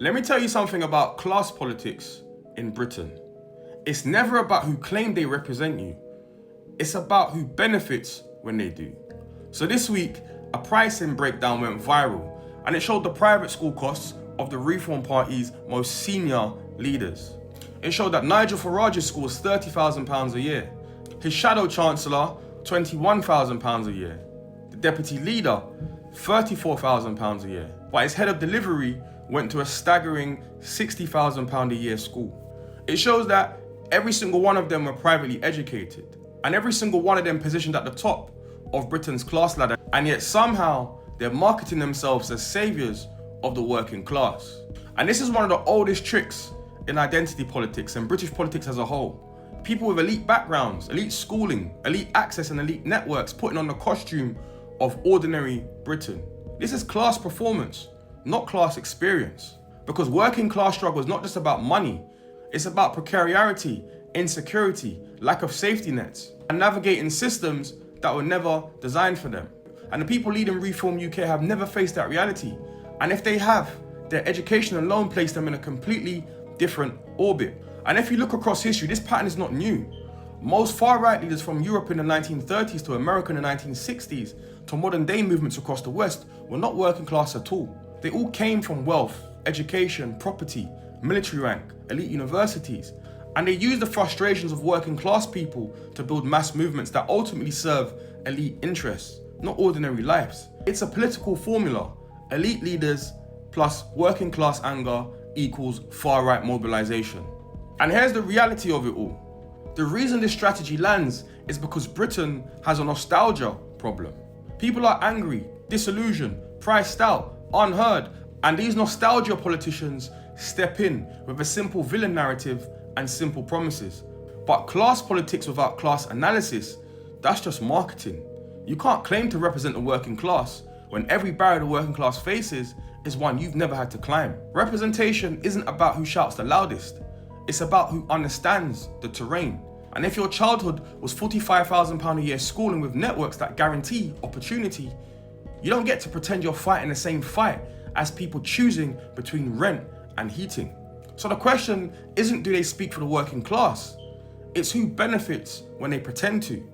Let me tell you something about class politics in Britain. It's never about who claim they represent you. It's about who benefits when they do. So this week, a pricing breakdown went viral, and it showed the private school costs of the Reform Party's most senior leaders. It showed that Nigel Farage's school is £30,000 a year. His shadow chancellor, £21,000 a year. The deputy leader, £34,000 a year. But his head of delivery went to a staggering £60,000 a year school. It shows that every single one of them were privately educated, and every single one of them positioned at the top of Britain's class ladder, and yet somehow they're marketing themselves as saviours of the working class. And this is one of the oldest tricks in identity politics and British politics as a whole. People with elite backgrounds, elite schooling, elite access and elite networks putting on the costume of ordinary Britain. This is class performance, not class experience. Because working class struggle is not just about money, it's about precarity, insecurity, lack of safety nets, and navigating systems that were never designed for them. And the people leading Reform UK have never faced that reality. And if they have, their education alone placed them in a completely different orbit. And if you look across history, this pattern is not new. Most far-right leaders from Europe in the 1930s to America in the 1960s to modern day movements across the West were not working class at all. They all came from wealth, education, property, military rank, elite universities, and they used the frustrations of working class people to build mass movements that ultimately serve elite interests, not ordinary lives. It's a political formula. Elite leaders plus working class anger equals far-right mobilisation. And here's the reality of it all. The reason this strategy lands is because Britain has a nostalgia problem. People are angry, disillusioned, priced out, unheard, and these nostalgia politicians step in with a simple villain narrative and simple promises. But class politics without class analysis, that's just marketing. You can't claim to represent the working class when every barrier the working class faces is one you've never had to climb. Representation isn't about who shouts the loudest. It's about who understands the terrain. And if your childhood was £45,000 a year schooling with networks that guarantee opportunity, you don't get to pretend you're fighting the same fight as people choosing between rent and heating. So the question isn't do they speak for the working class? It's who benefits when they pretend to.